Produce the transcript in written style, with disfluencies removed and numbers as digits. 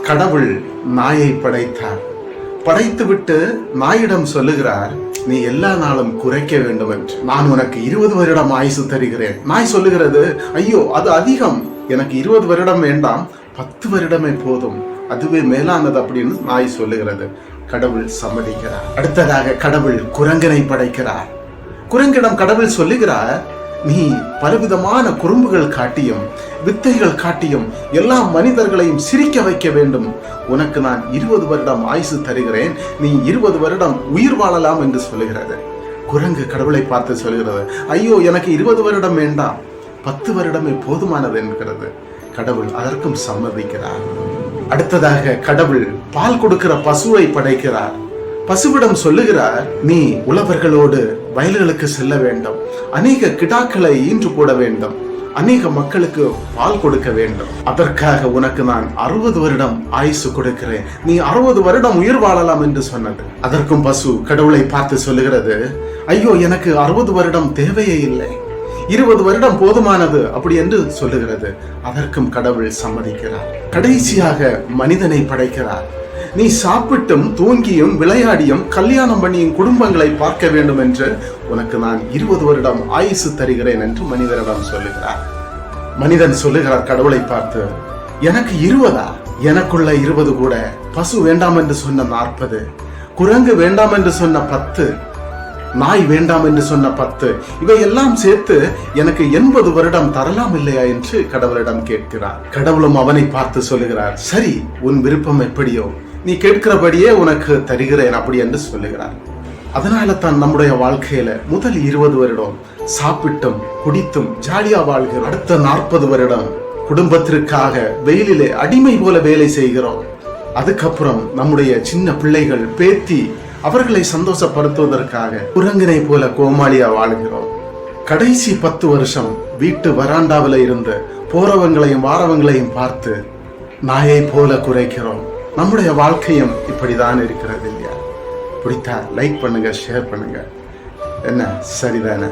கடவுள் நாயை படைத்தார். படைத்துவிட்டு நாயிடம் சொல்லுகிறார், நீ எல்லா நாளும் குறைக்க வேண்டும் என்று. நான் உனக்கு 20 வருடம் ஆயுசு தருகிறேன். நாய் சொல்லுகிறது, ஐயோ அது அதிகம், எனக்கு 20 வருடம் வேண்டாம், 10 வருடமே போதும், அதுவே மேலானது அப்படின்னு நாய் சொல்லுகிறது. கடவுள் சம்மதிக்கிறார். அடுத்ததாக கடவுள் குரங்கனை படைக்கிறார். குரங்கிடம் கடவுள் சொல்லுகிறார், நீ பலவிதமான குறும்புகள் காட்டியும் வித்தைகள் காட்டியும் எல்லா மனிதர்களையும் சிரிக்க வைக்க வேண்டும். உனக்கு நான் 20 வருடம் ஆயுசு தருகிறேன், நீ 20 வருடம் உயிர் வாழலாம் என்று சொல்லுகிறது. குரங்கு கடவுளை பார்த்து சொல்கிறது, ஐயோ எனக்கு 20 வருடம் வேண்டாம், 10 வருடமே போதுமானது என்கிறது. கடவுள் அதற்கும் சம்மதிக்கிறார். அடுத்ததாக கடவுள் பால் கொடுக்கிற பசுவை படைக்கிறார். பசுவிடம் சொல்லுகிறார், நீ உழவர்களோடு வயல்களுக்கு செல்ல வேண்டும், அநேக கிடாக்களை ஈன்று போட வேண்டும், அநேக மக்களுக்கு பால் கொடுக்க வேண்டும். அதற்காக உனக்கு நான் 60 வருடம் ஆயுசு கொடுக்கிறேன், நீ 60 வருடம் உயிர் வாழலாம் என்று சொன்னது. அதற்கும் பசு கடவுளை பார்த்து சொல்லுகிறது, ஐயோ எனக்கு 60 வருடம் தேவையே இல்லை, 20 வருடம் போதுமானது அப்படி என்று சொல்லுகிறது. அதற்கும் கடவுள் சம்மதிக்கிறார். கடைசியாக மனிதனை படைக்கிறார். நீ சாப்பிட்டும் தூங்கியும் விளையாடியும் கல்யாணம் பண்ணியும் குடும்பங்களை பார்க்க வேண்டும் என்று உனக்கு நான் 20 வருடம் ஆயுசு தருகிறேன் என்று மனிதனிடம் சொல்லுகிறார். மனிதன் சொல்லுகிறார் கடவுளை பார்த்து, எனக்கு 20, எனக்குள்ள 20 கூட பசு வேண்டாம் என்று சொன்ன 40, குரங்கு வேண்டாம் என்று சொன்ன 10, நாய் வேண்டாம் என்று சொன்ன 10, இவையெல்லாம் சேர்த்து எனக்கு 80 வருடம் தரலாம் இல்லையா என்று கடவுளிடம் கேட்கிறார். கடவுளும் அவனை பார்த்து சொல்லுகிறார், சரி உன் விருப்பம் எப்படியோ, நீ கேட்கிறபடியே உனக்கு தருகிறேன் அப்படி என்று சொல்லுகிறார். அதனால தான் நம்முடைய வாழ்க்கையில முதல் 20 வருடம் சாப்பிட்டும் குடித்தும் ஜாலியா வாழ்கிறோம். அடுத்த 40 வருடம் குடும்பத்திற்காக வெயிலிலே அடிமை போல வேலை செய்கிறோம். அதுக்கப்புறம் நம்முடைய சின்ன பிள்ளைகள் பேத்தி அவர்களை சந்தோஷப்படுத்துவதற்காக குரங்கினை போல கோமாளியா வாழ்கிறோம். கடைசி 10 வருஷம் வீட்டு வராண்டாவில இருந்து போறவங்களையும் வாரவங்களையும் பார்த்து நாயை போல குறைக்கிறோம். நம்முடைய வாழ்க்கையும் இப்படிதான் இருக்கிறது இல்லையா? பிடித்தா லைக் பண்ணுங்க, ஷேர் பண்ணுங்க. என்ன சரிதானே?